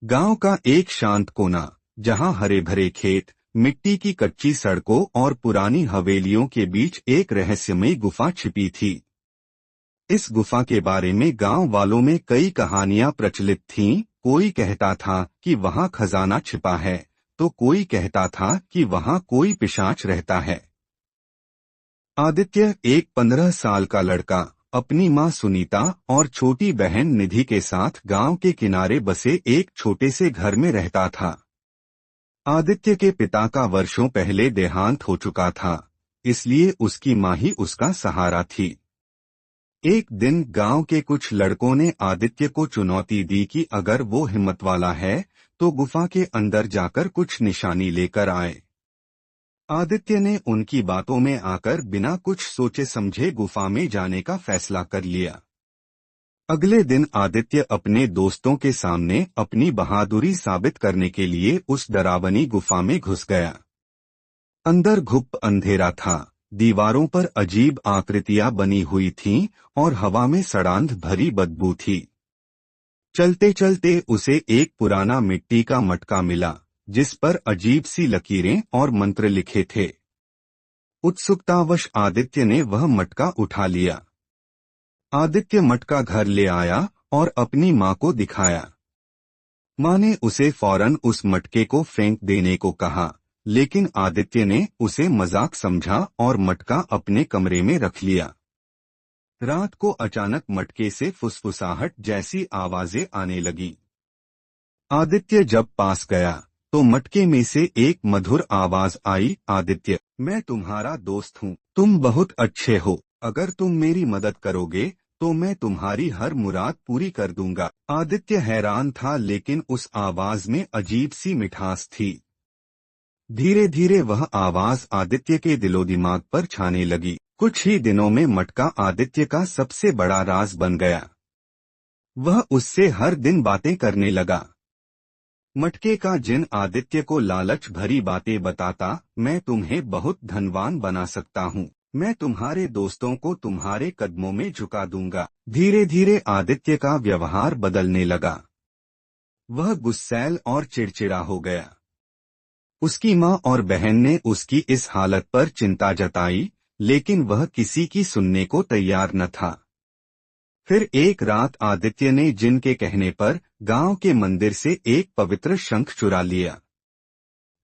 गांव का एक शांत कोना, जहां हरे भरे खेत, मिट्टी की कच्ची सड़कों और पुरानी हवेलियों के बीच एक रहस्यमयी गुफा छिपी थी। इस गुफा के बारे में गांव वालों में कई कहानियां प्रचलित थीं। कोई कहता था कि वहां खजाना छिपा है, तो कोई कहता था कि वहां कोई पिशाच रहता है। आदित्य, एक 15 साल का लड़का, अपनी मां सुनीता और छोटी बहन निधि के साथ गांव के किनारे बसे एक छोटे से घर में रहता था। आदित्य के पिता का वर्षों पहले देहांत हो चुका था, इसलिए उसकी मां ही उसका सहारा थी। एक दिन गांव के कुछ लड़कों ने आदित्य को चुनौती दी कि अगर वो हिम्मत वाला है तो गुफा के अंदर जाकर कुछ निशानी लेकर आए। आदित्य ने उनकी बातों में आकर बिना कुछ सोचे समझे गुफा में जाने का फैसला कर लिया। अगले दिन आदित्य अपने दोस्तों के सामने अपनी बहादुरी साबित करने के लिए उस डरावनी गुफा में घुस गया। अंदर घुप अंधेरा था, दीवारों पर अजीब आकृतियां बनी हुई थीं और हवा में सड़ांध भरी बदबू थी। चलते चलते उसे एक पुराना मिट्टी का मटका मिला, जिस पर अजीब सी लकीरें और मंत्र लिखे थे। उत्सुकतावश आदित्य ने वह मटका उठा लिया। आदित्य मटका घर ले आया और अपनी मां को दिखाया। मां ने उसे फौरन उस मटके को फेंक देने को कहा, लेकिन आदित्य ने उसे मजाक समझा और मटका अपने कमरे में रख लिया। रात को अचानक मटके से फुसफुसाहट जैसी आवाजें आने लगी। आदित्य जब पास गया तो मटके में से एक मधुर आवाज आई, आदित्य, मैं तुम्हारा दोस्त हूँ, तुम बहुत अच्छे हो, अगर तुम मेरी मदद करोगे तो मैं तुम्हारी हर मुराद पूरी कर दूंगा। आदित्य हैरान था, लेकिन उस आवाज में अजीब सी मिठास थी। धीरे धीरे वह आवाज आदित्य के दिलो दिमाग पर छाने लगी। कुछ ही दिनों में मटका आदित्य का सबसे बड़ा राज बन गया। वह उससे हर दिन बातें करने लगा। मटके का जिन आदित्य को लालच भरी बातें बताता, मैं तुम्हें बहुत धनवान बना सकता हूँ, मैं तुम्हारे दोस्तों को तुम्हारे कदमों में झुका दूंगा। धीरे धीरे आदित्य का व्यवहार बदलने लगा। वह गुस्सैल और चिड़चिड़ा हो गया। उसकी मां और बहन ने उसकी इस हालत पर चिंता जताई, लेकिन वह किसी की सुनने को तैयार न था। फिर एक रात आदित्य ने जिन के कहने पर गांव के मंदिर से एक पवित्र शंख चुरा लिया।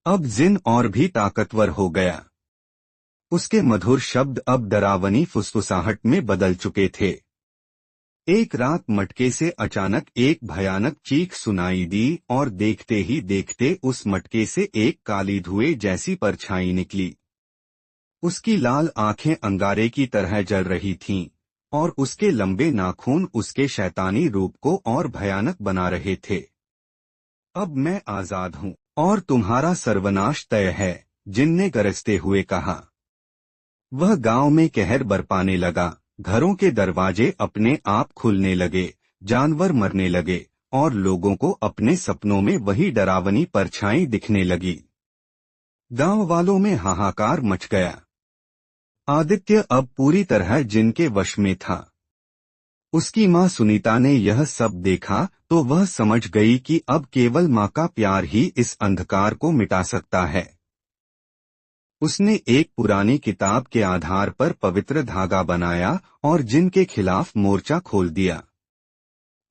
अब जिन और भी ताकतवर हो गया। उसके मधुर शब्द अब डरावनी फुसफुसाहट में बदल चुके थे। एक रात मटके से अचानक एक भयानक चीख सुनाई दी और देखते ही देखते उस मटके से एक काली धुएं जैसी परछाई निकली। उसकी लाल आंखें अंगारे की तरह जल रही थीं और उसके लंबे नाखून उसके शैतानी रूप को और भयानक बना रहे थे। अब मैं आजाद हूँ और तुम्हारा सर्वनाश तय है, जिन ने गरजते हुए कहा। वह गांव में कहर बरपाने लगा। घरों के दरवाजे अपने आप खुलने लगे, जानवर मरने लगे और लोगों को अपने सपनों में वही डरावनी परछाई दिखने लगी। गांव वालों में हाहाकार मच गया। आदित्य अब पूरी तरह जिन के वश में था। उसकी मां सुनीता ने यह सब देखा तो वह समझ गई कि अब केवल मां का प्यार ही इस अंधकार को मिटा सकता है। उसने एक पुरानी किताब के आधार पर पवित्र धागा बनाया और जिन के खिलाफ मोर्चा खोल दिया।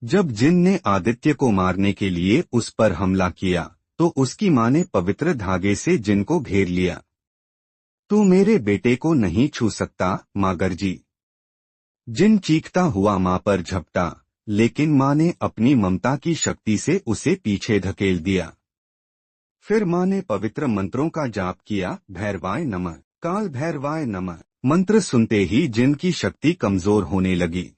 जब जिन ने आदित्य को मारने के लिए उस पर हमला किया तो उसकी मां ने पवित्र धागे से जिन को घेर लिया। तू मेरे बेटे को नहीं छू सकता, मां गरजी। जिन चीखता हुआ मां पर झपटा, लेकिन मां ने अपनी ममता की शक्ति से उसे पीछे धकेल दिया। फिर मां ने पवित्र मंत्रों का जाप किया, भैरवाय नमः, काल भैरवाय नमः। मंत्र सुनते ही जिन की शक्ति कमजोर होने लगी।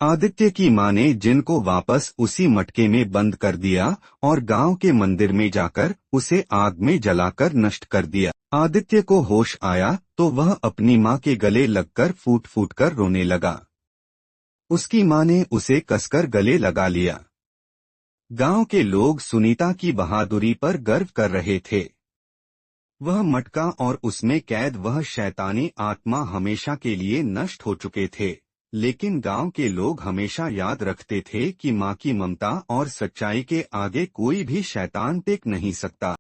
आदित्य की मां ने जिन को वापस उसी मटके में बंद कर दिया और गांव के मंदिर में जाकर उसे आग में जलाकर नष्ट कर दिया। आदित्य को होश आया तो वह अपनी मां के गले लगकर फूट फूट कर रोने लगा। उसकी मां ने उसे कसकर गले लगा लिया। गांव के लोग सुनीता की बहादुरी पर गर्व कर रहे थे। वह मटका और उसमें कैद वह शैतानी आत्मा हमेशा के लिए नष्ट हो चुके थे, लेकिन गांव के लोग हमेशा याद रखते थे कि माँ की ममता और सच्चाई के आगे कोई भी शैतान टिक नहीं सकता।